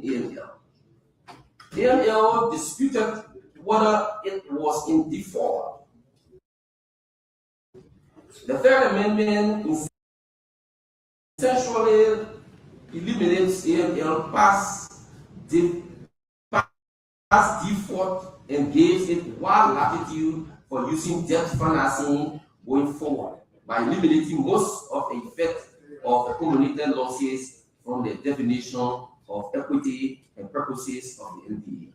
AML. AML disputed whether it was in default. The Third Amendment essentially eliminates AML past default and gives it wide latitude for using debt financing going forward by eliminating most of the effect of accumulated losses from the definition of equity and purposes of the NDA.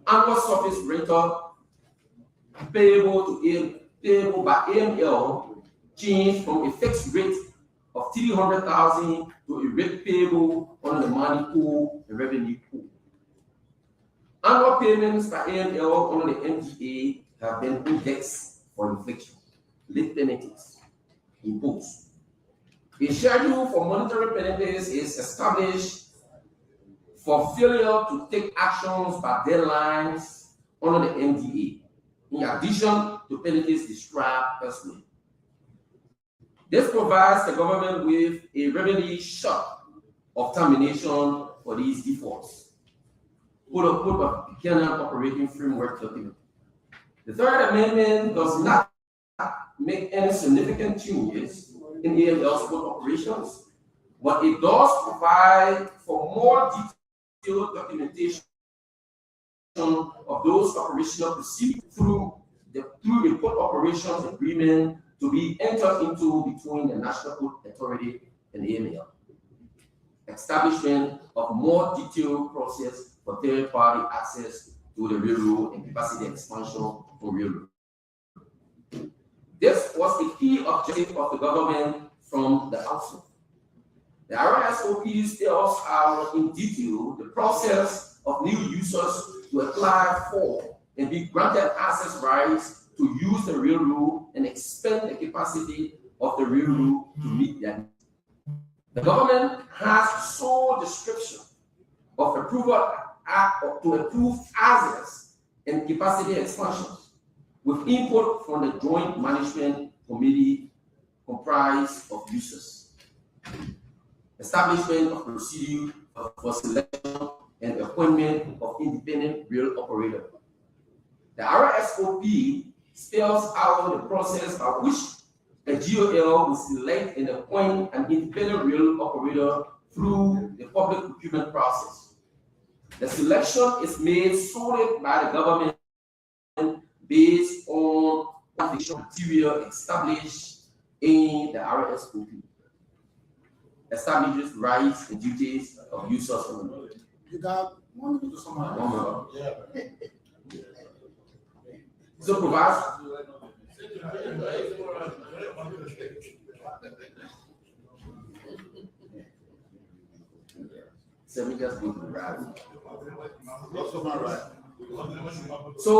Annual surface rental payable by AML changed from a fixed rate of $300,000 to a rate payable under the money pool and revenue pool. Annual payments by AML under the NDA have been indexed for inflation. Late penalties imposed. A schedule for monetary penalties is established for failure to take actions by deadlines under the NDA, in addition to penalties described elsewhere. This provides the government with a remedy short of termination for these defaults. Put a Buchanan operating framework document. The Third Amendment does not make any significant changes in AML's code operations, but it does provide for more detailed documentation of those operational procedures through the code operations agreement to be entered into between the National Code Authority and AML. Establishment of more detailed process for third-party access to the railroad and capacity expansion for railroad. This was the key objective of the government from the outset. The RSOP tells out in detail the process of new users to apply for and be granted access rights to use the railroad and expand the capacity of the railroad to meet their needs. The government has sole discretion of approval to approve access and capacity expansions with input from the Joint Management Committee comprised of users. Establishment of procedure for selection and appointment of independent rail operator. The RSOP spells out the process by which a GOL will select and appoint an independent rail operator through the public procurement process. The selection is made solely by the government based on the criteria established in the RSOP. Establishes rights and duties of users on the road. You got 1 minute or something. 1 minute. Yeah. So provides. So we just go to the right. So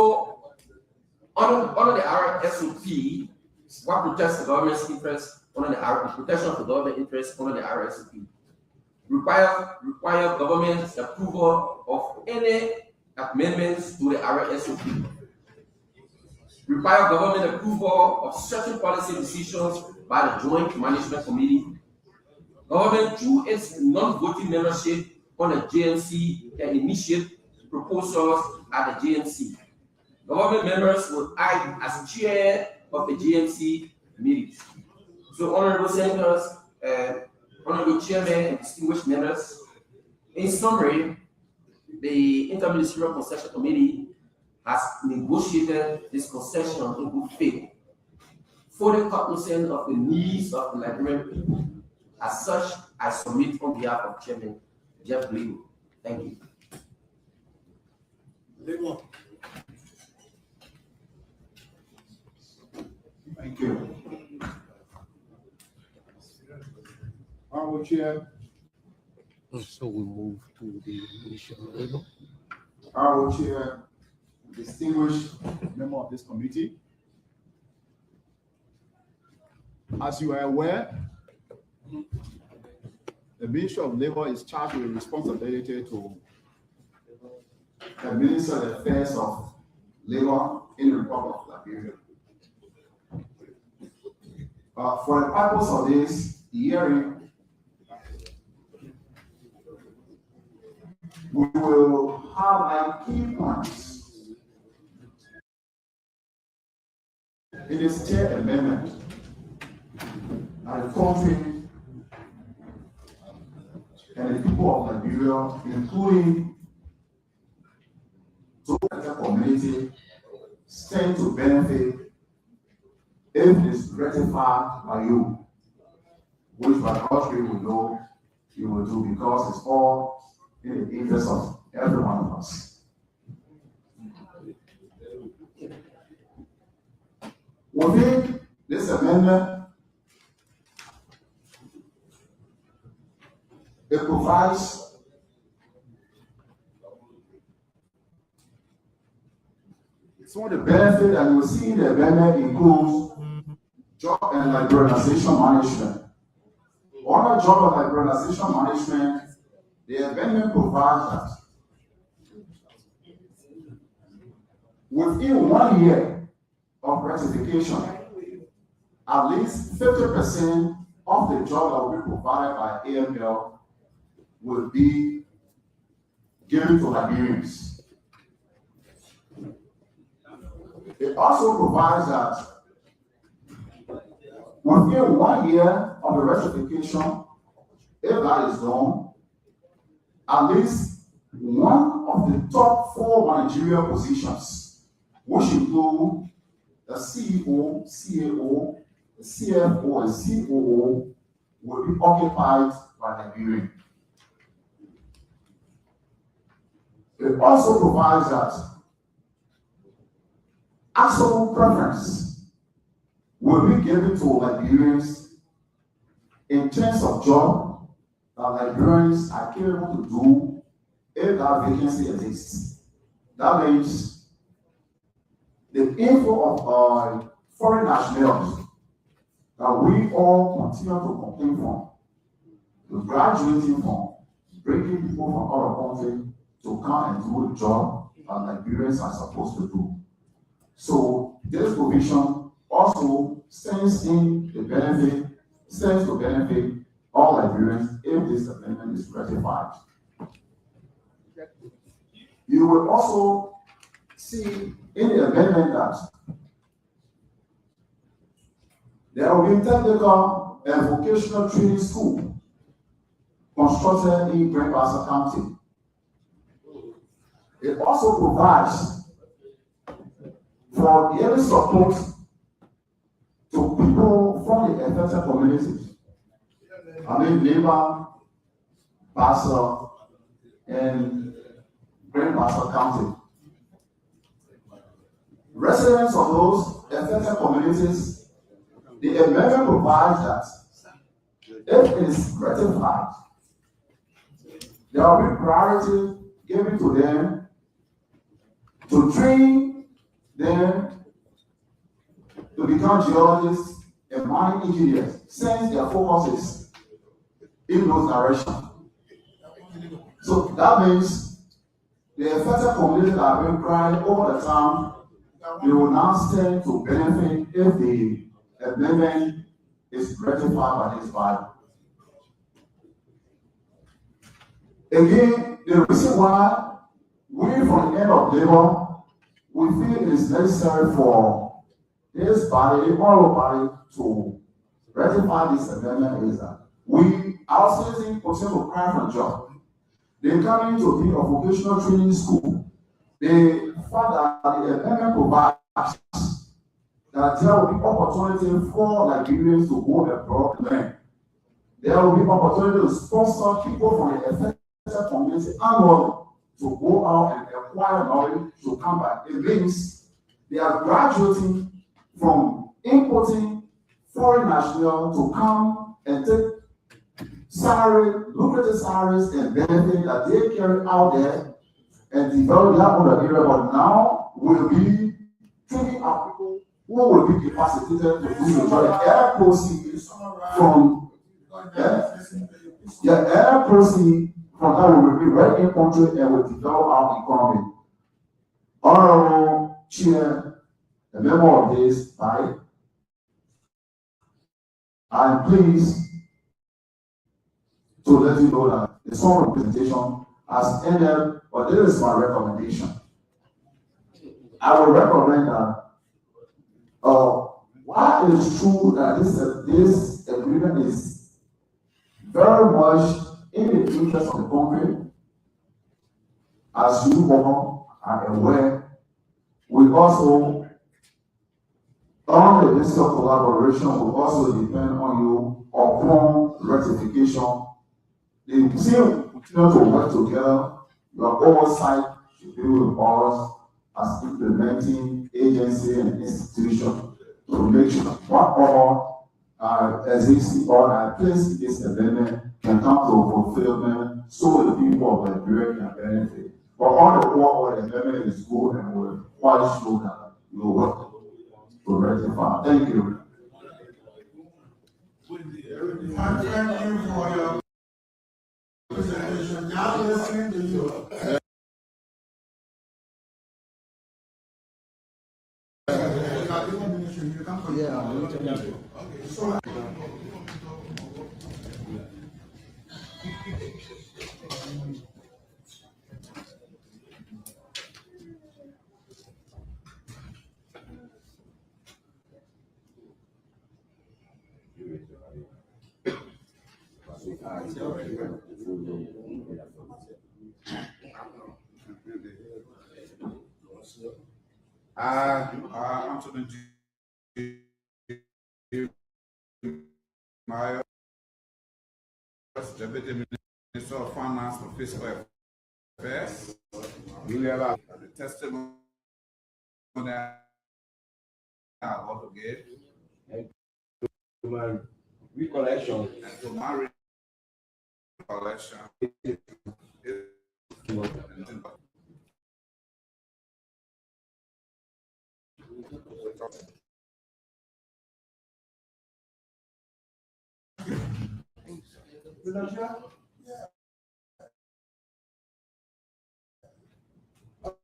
under the RSOP, what protects the government's interest under the protection of the government interest under the RSOP require government approval of any amendments to the RSOP. Require government approval of certain policy decisions by the Joint Management Committee. Government, through its non-voting membership on the JMC, can initiate proposals at the JMC. Government members will act as chair of the JMC meetings. So, honorable senators, honorable chairman, and distinguished members, in summary, the Interministerial Concession Committee has negotiated this concession in good faith, fully cognizant of the needs of the Liberian people. As such, I submit on behalf of Chairman Jeff Lego. Thank you. Lego. Thank you. Honorable Chair. So we move to the issue. Honorable Chair, distinguished member of this committee. As you are aware, the Ministry of Labor is charged with responsibility to administer the affairs of labor in the Republic of Liberia. For the purpose of this hearing, we will highlight key points in this third amendment that the country and the people of Nigeria, including the community, stand to benefit if it is ratified by you, which by God's will we know you will do, because it's all in the interest of every one of us. Within this amendment, it provides some of the benefits that you will see in the amendment includes job and liberalization management. Under job and liberalization management, the amendment provides that within 1 year of ratification, at least 50% of the job that will be provided by AML will be given to Liberians. It also provides that within 1 year of the ratification, if that is done, at least one of the top 4 managerial positions, which include the CEO, CAO, the CFO, and COO, will be occupied by Nigerians. It also provides that absolute preference will be given to Liberians in terms of job that Liberians are capable to do if that vacancy exists. That means the inflow of foreign nationals that we all continue to complain from, to graduating from, bringing people from other countries to come and do the job that Liberians are supposed to do. So this provision also stands to benefit all Liberians if this amendment is ratified. You will also see in the amendment that there will be technical and vocational training school constructed in Grand Bassa County. It also provides for yearly support to people from the affected communities. Leba, Bassa, and Grand Bassa County. Residents of those affected communities, the amendment provides that if it is ratified, there will be priority given to them to train them to become geologists and mining engineers, since their focus is in those directions. So that means the affected communities that have been crying over the time, they will now stand to benefit if the amendment is ratified by this body. Again, the reason why we from the end of labor, we feel it is necessary for this body, the moral body, to ratify this amendment is that our citizens continue to cry for a job. They come into be a vocational training school. The fact that the amendment provides that there will be opportunity for Liberians to go abroad and learn. There will be opportunity to sponsor people from the affected community annually to go out and acquire knowledge to come back. It means they are graduating from importing foreign nationals to come and take lucrative salaries and benefits that they carry out there and develop their own area, but now will be training our people who will be capacitated to do the job. Air proceeds from air proceeds from that will be right in country and will develop our economy. Honorable Chair, a member of this body, I'm pleased to let you know that the song representation as NL, but this is my recommendation. I would recommend that, while it's true that this agreement is very much in the interest of the country, as you all are aware, we also, on the basis of collaboration, will also depend on you upon ratification. The team continue to work together. Your oversight should be with us as implementing agency and institution to make sure what all existing or at place this amendment can come to fulfillment so the people of Nigeria can benefit. But all the work of the amendment is good and we're quite sure that you will work to rectify. Thank you. I thank you for your presentation. Now listening to you. Anthony Myers, Deputy Minister of Finance for Fiscal Affairs. The testimony I want to give. My recollection. And to my recollection.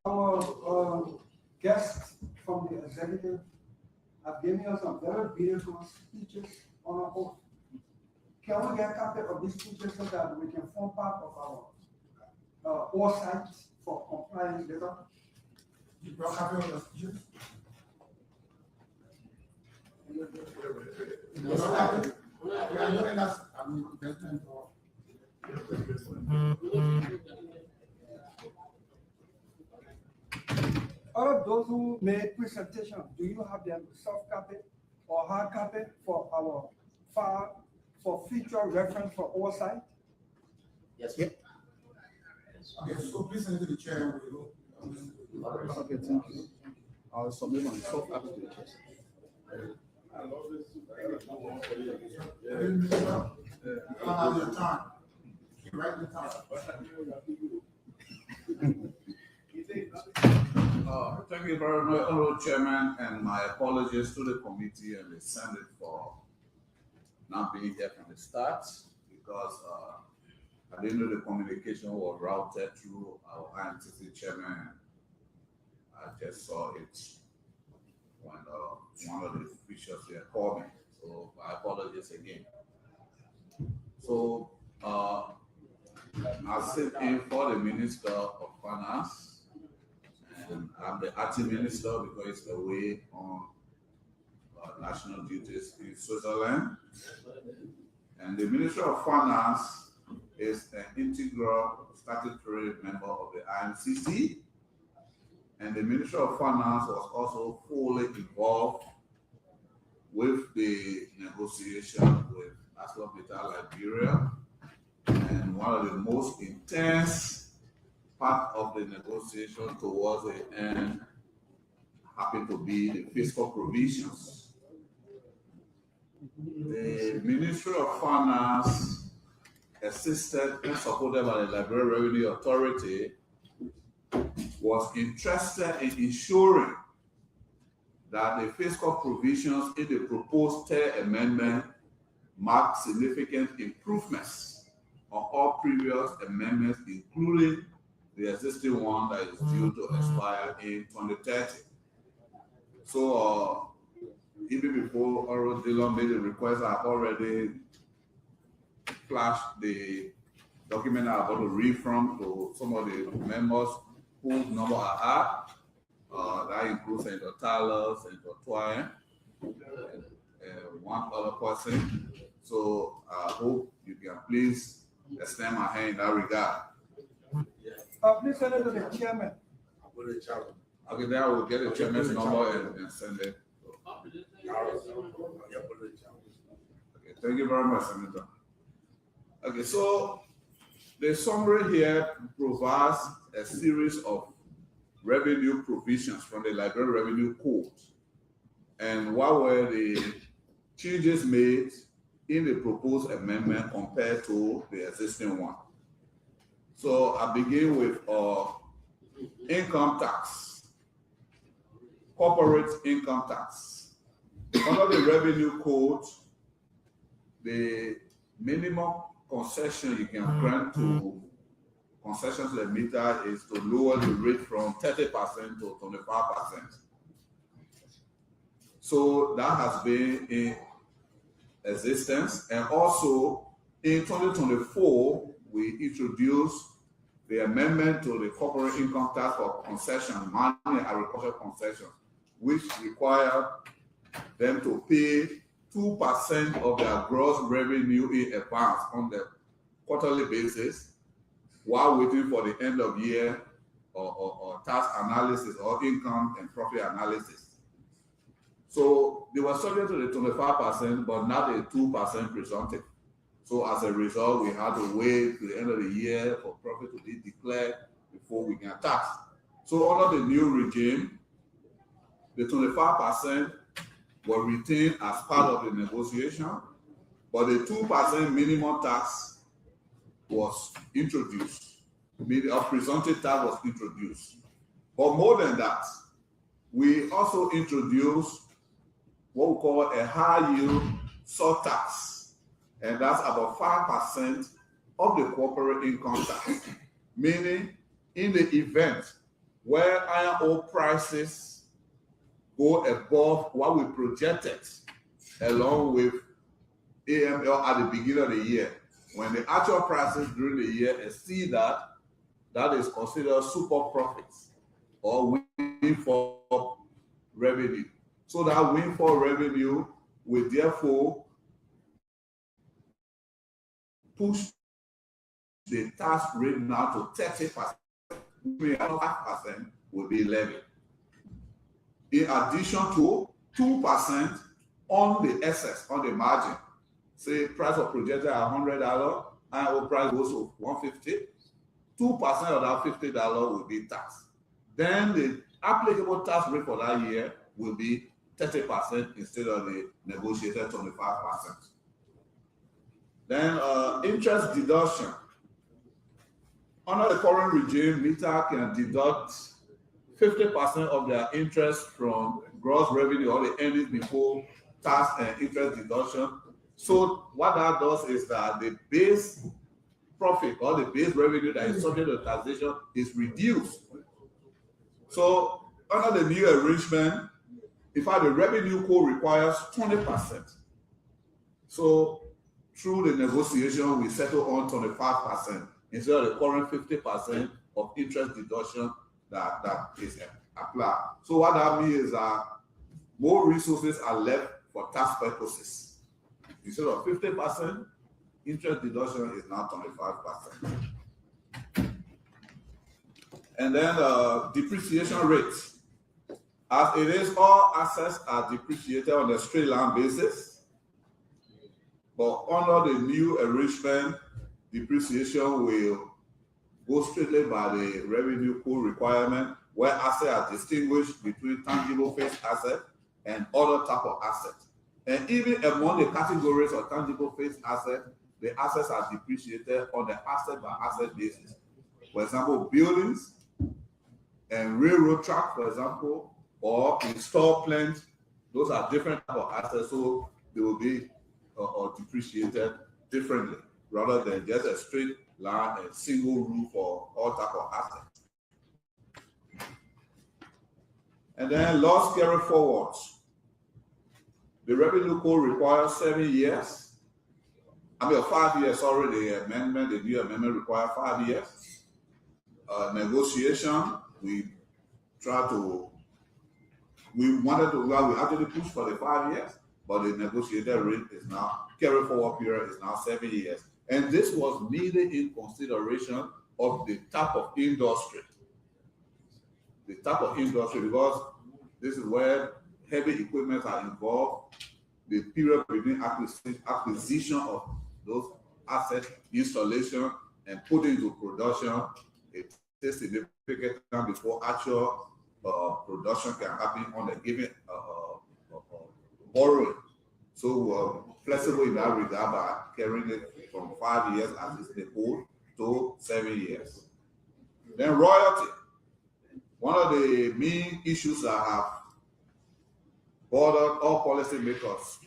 Our guests from the executive have given us some very beautiful speeches on our own. Can we get a copy of these speeches so that we can form part of our oversight for compliance later? You brought a copy of the speeches? All of those who made presentation, do you have their soft copy or hard copy for our file for future reference for oversight? Yes. Okay, so please send it to the chair. Okay, thank you. I'll submit my soft copy to the chair. Your time. You write the time. Thank you very much, Honorable Chairman, and my apologies to the committee and the Senate for not being here from the start because I didn't know the communication was routed through our INTC chairman. I just saw it when one of the officials here called me. So my apologies again. So I sit in for the Minister of Finance. And I'm the acting minister because it's away on national duties in Switzerland. And the Ministry of Finance is an integral statutory member of the IMCC. And the Ministry of Finance was also fully involved with the negotiation with ArcelorMittal Liberia. And one of the most intense part of the negotiation towards the end happened to be the fiscal provisions. The Ministry of Finance, assisted and supported by the Liberian Revenue Authority, was interested in ensuring that the fiscal provisions in the proposed third amendment mark significant improvements on all previous amendments, including the existing one that is due to expire in 2030. So even before Oral Dillon made the request, I already flashed the document I'm about to read from to some of the members whose number I had. That includes Senator Tyler, Senator Twine, and one other person. So I hope you can please extend my hand in that regard. Please send it to the chairman. Okay, then I will get the chairman's number and send it. Okay, thank you very much, Senator. Okay, so the summary here provides a series of revenue provisions from the Liberia Revenue Code. And what were the changes made in the proposed amendment compared to the existing one? So I begin with income tax, corporate income tax. Under the revenue code, the minimum concession you can grant to concessions to the meter is to lower the rate from 30% to 25%. So that has been in existence. And also in 2024, we introduced the amendment to the corporate income tax for concession, mining and agricultural concession, which required them to pay 2% of their gross revenue in advance on the quarterly basis while waiting for the end of year or tax analysis or income and profit analysis. So they were subject to the 25%, but not a 2% presumptive. So as a result, we had to wait to the end of the year for profit to be declared before we can tax. So under the new regime, the 25% were retained as part of the negotiation, but the 2% minimum tax was introduced. A presumptive tax was introduced. But more than that, we also introduced what we call a high yield surtax, and that's about 5% of the corporate income tax. Meaning, in the event where iron ore prices go above what we projected, along with AML at the beginning of the year, when the actual prices during the year exceed that, that is considered super profits or windfall revenue. So that windfall revenue will therefore push the tax rate now to 30%. 5% will be levied. In addition to 2% on the excess, on the margin. Say price of projected at $100, iron ore price goes to $150. 2% of that $50 will be taxed. Then the applicable tax rate for that year will be 30% instead of the negotiated 25%. Then interest deduction. Under the current regime, meter can deduct 50% of their interest from gross revenue or the earnings before tax and interest deduction. So what that does is that the base profit or the base revenue that is subject to taxation is reduced. So under the new arrangement, in fact, the revenue code requires 20%. So through the negotiation, we settle on 25% instead of the current 50% of interest deduction that is applied. So what that means is that more resources are left for tax purposes. Instead of 50%, interest deduction is now 25%. And then depreciation rates. As it is, all assets are depreciated on a straight line basis. But under the new arrangement, depreciation will go straightly by the revenue code requirement, where assets are distinguished between tangible fixed assets and other type of assets. And even among the categories of tangible fixed assets, the assets are depreciated on the asset by asset basis. For example, buildings and railroad track, for example, or installed plants, those are different type of assets, so they will be depreciated differently, rather than just a straight line and single rule for all type of assets. And then loss carry forwards. The revenue code requires 7 years I mean, 5 years already. The new amendment require 5 years. Negotiation, we actually pushed for the 5 years, but the negotiated rate is now, carry forward period is now 7 years. And this was mainly in consideration of the type of industry. Because this is where heavy equipment are involved, the period between acquisition of those assets, installation, and put into production, it takes significant time before actual production can happen on a given borrowing. So we're flexible in that regard by carrying it from 5 years as is the old to 7 years. Then royalty. One of the main issues that have bothered all policymakers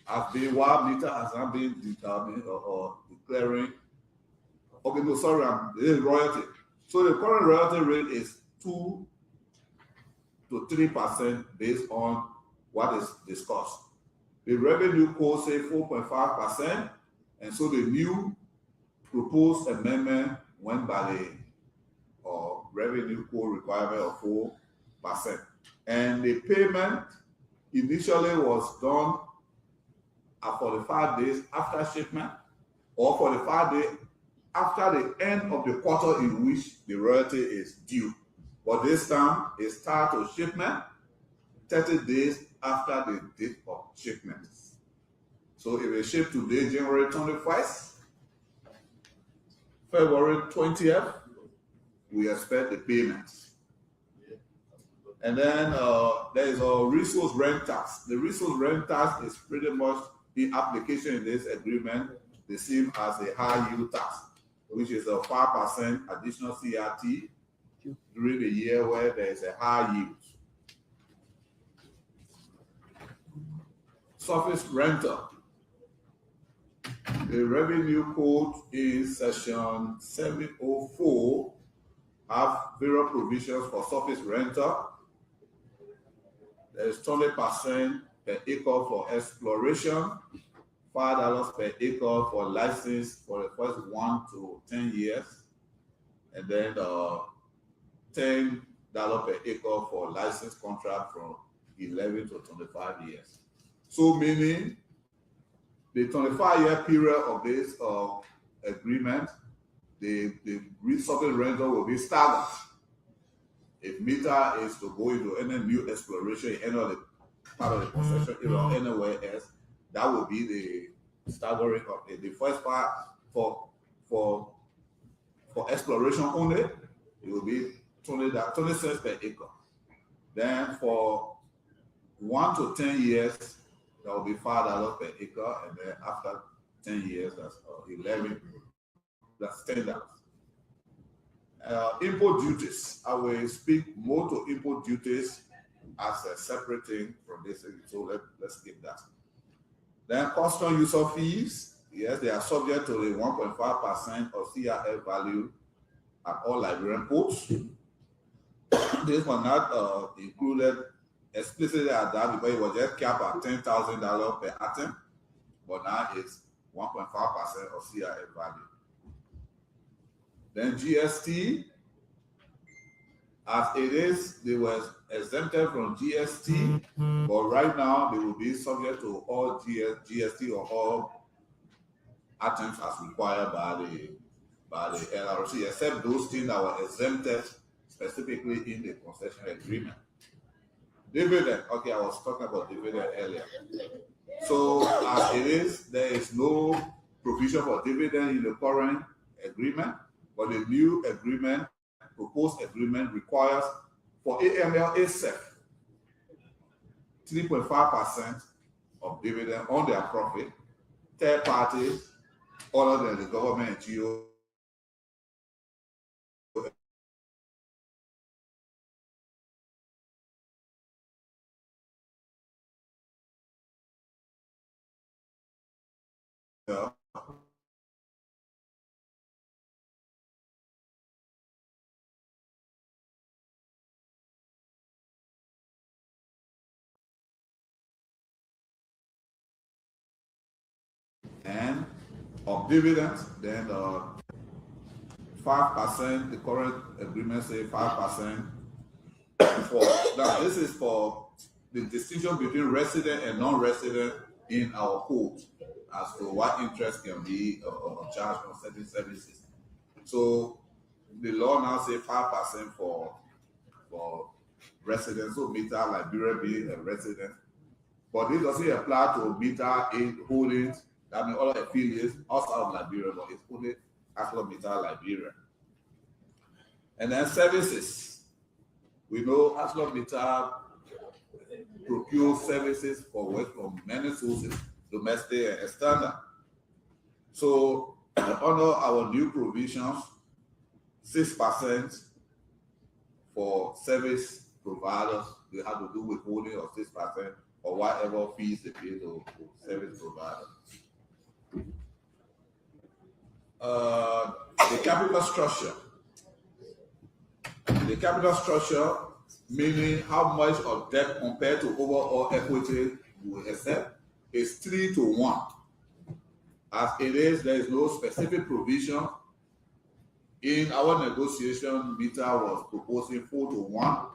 has been why meter has not been determined or declaring. Okay, no, sorry, this is royalty. So the current royalty rate is 2 to 3% based on what is discussed. The revenue code say 4.5%, and so the new proposed amendment went by the revenue code requirement of 4%. And the payment initially was done at 45 days after shipment, or 45 days after the end of the quarter in which the royalty is due. But this time, it starts to shipment 30 days after the date of shipment. So if it shipped today, January 21st, February 20th, we expect the payments. And then there is a resource rent tax. The resource rent tax is pretty much the application in this agreement, the same as the high yield tax, which is a 5% additional CRT during the year where there is a high yield. Surface rental. The revenue code in section 704 have various provisions for surface rental. There is 20% per acre for exploration, $5 per acre for license for the first 1 to 10 years, and then $10 per acre for license contract from 11 to 25 years. So meaning the 25-year period of this agreement, the surface rental will be staggered. If meter is to go into any new exploration in any of the part of the concession area or anywhere else, that will be the staggering of it. The first part for exploration only, it will be 20 cents per acre. Then for 1 to 10 years, that will be $5 per acre, and then after 10 years, that's 11. That's $10. Import duties. I will speak more to import duties as a separate thing from this, so let's skip that. Then custom user fees. Yes, they are subject to the 1.5% of CRF value at all Liberian ports. This was not included explicitly at that because it was just capped at $10,000 per item, but now it's 1.5% of CRF value. Then GST, as it is, they were exempted from GST, but right now they will be subject to all GST or all items as required by the LRC, except those things that were exempted specifically in the concession agreement. Dividend, okay, I was talking about dividend earlier. So as it is, there is no provision for dividend in the current agreement, but the new agreement, proposed agreement, requires for AML itself 3.5% of dividend on their profit. Third parties, other than the government and GO, and of dividends, then 5%, the current agreement say 5% for now. This is for the distinction between resident and non-resident in our code as to what interest can be charged on certain services. So the law now say 5% for residents, so Meter Liberia being a resident. But this doesn't apply to Meter Aid holdings, that means other affiliates outside of Liberia, but it's only after Meter Liberia. And then services. We know ArcelorMittal procures services for work from many sources, domestic and external. So under our new provisions, 6% for service providers, they have to do withholding of 6% or whatever fees they pay to service providers. The capital structure. The capital structure, meaning how much of debt compared to overall equity we accept, is 3-to-1. As it is, there is no specific provision. In our negotiation, Meter was proposing 4-to-1.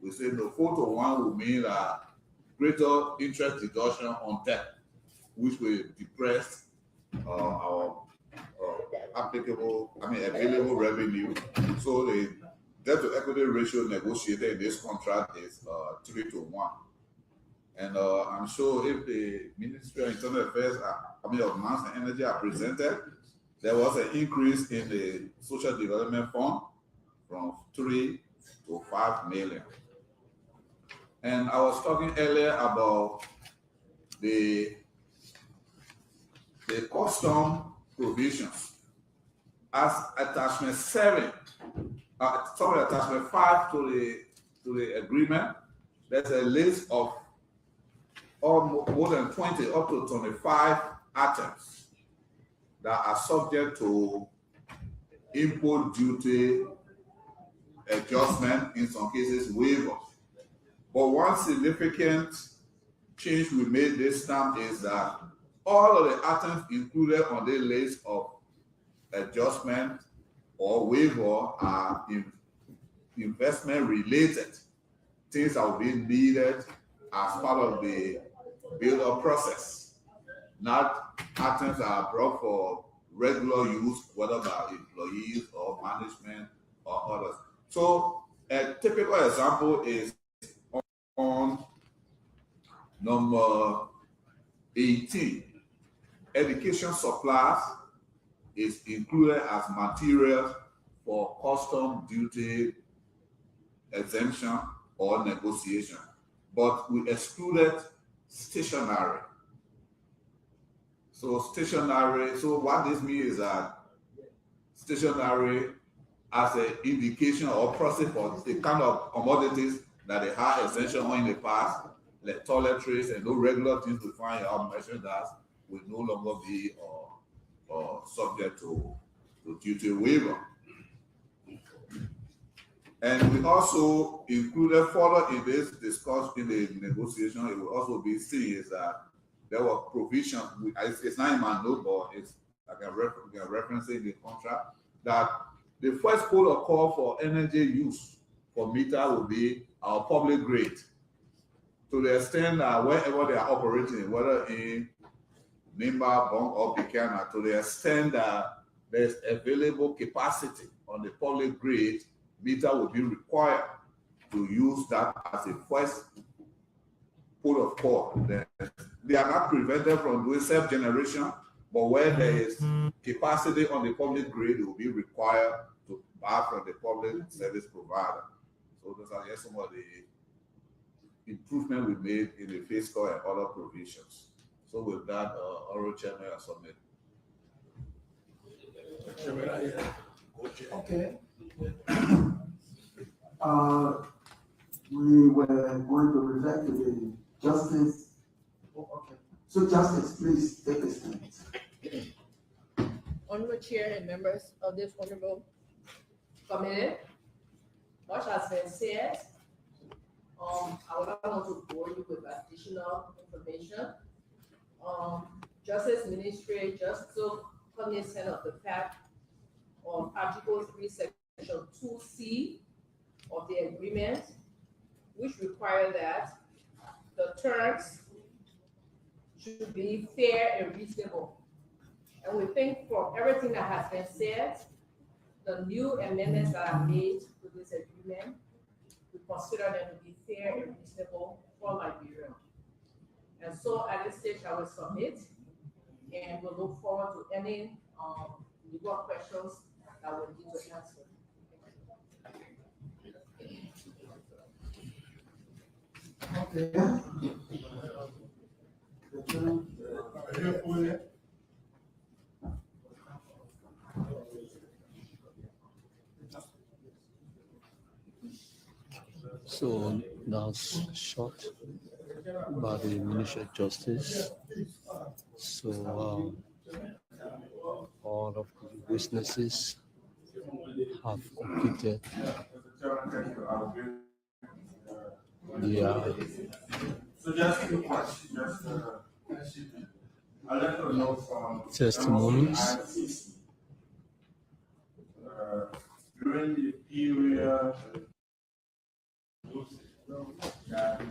We said no, 4-to-1 will mean a greater interest deduction on debt, which will depress our available revenue. So the debt to equity ratio negotiated in this contract is 3-to-1. And I'm sure if the Ministry of Internal Affairs, of Mines and Energy are presented, there was an increase in the Social Development Fund from 3 to 5 million. And I was talking earlier about the custom provisions. As attachment 5 to the agreement, there's a list of more than 20, up to 25 items that are subject to import duty adjustment, in some cases waivers. But one significant change we made this time is that all of the items included on the list of adjustment or waiver are investment related, things that will be needed as part of the build-up process, not items that are brought for regular use, whether by employees or management or others. So a typical example is on number 18. Education supplies is included as materials for custom duty exemption or negotiation, but we excluded stationery. So what this means is that stationery as an indication or process for the kind of commodities that they had exemption on in the past, like toiletries and no regular things we find in our merchandise, will no longer be subject to duty waiver. And we also included further in this discussion in the negotiation, it will also be seen is that there were provisions, it's not in my note, but it's like a referencing the contract, that the first port of call for energy use for Meter will be our public grid. To the extent that wherever they are operating, whether in Nimba, Bong, or Buchanan, to the extent that there's available capacity on the public grid, Meter will be required to use that as a first port of call. They are not prevented from doing self-generation, but where there is capacity on the public grid, it will be required to buy from the public service provider. So those are just some of the improvement we made in the fiscal and other provisions. So with that, Oral Chairman, I submit. Okay. We were going to reject the justice. Oh, okay. So justice, please take a stand. Honorable Chair and members of this honorable committee, much has been said. I would not want to bore you with additional information. Justice Ministry just took cognizant of the fact of Article 3, Section 2C of the agreement, which require that the terms should be fair and reasonable. And we think from everything that has been said, the new amendments that are made to this agreement, we consider them to be fair and reasonable for Liberia. And so at this stage, I will submit, and we'll look forward to any legal questions that we need to answer. Okay. So that's short by the Ministry of Justice. So all of the witnesses have completed their So just two questions, I'd like to know from testimonies. During the period that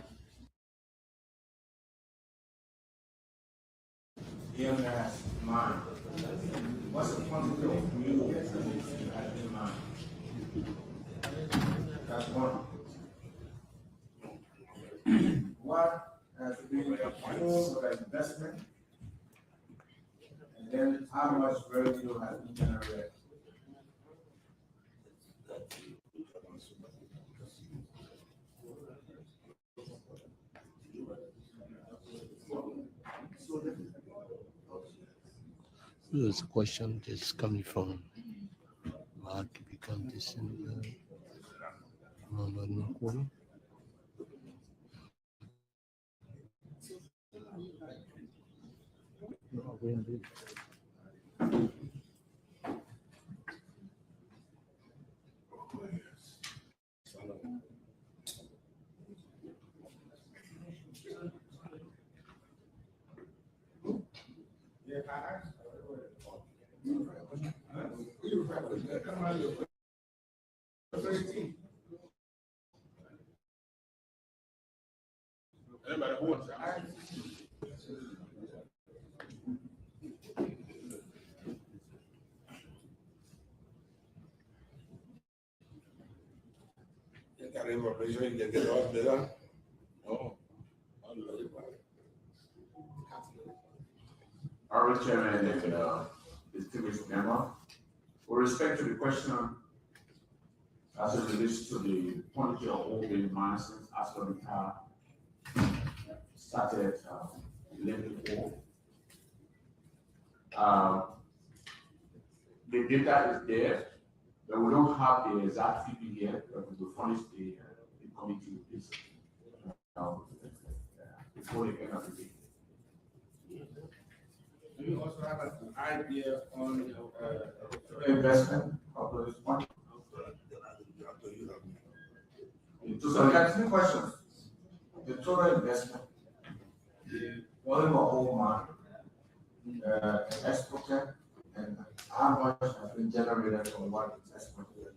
EMS mine, what's the quantity of fuel that has been mined? That's one. What has been the fuel for the investment? And then how much revenue has been generated? There's a question that's coming from Mark become this in Honorable Chairman and distinguished member, with respect to the question as it relates to the quantity of open mines after the car started living before, the data is there, but we don't have the exact figure yet, but we will furnish the committee with this before the end of the day. Do you also have an idea on Investment of those money? So I got two questions. The total investment, the volume of whole mine, exported, and how much has been generated from what is exported.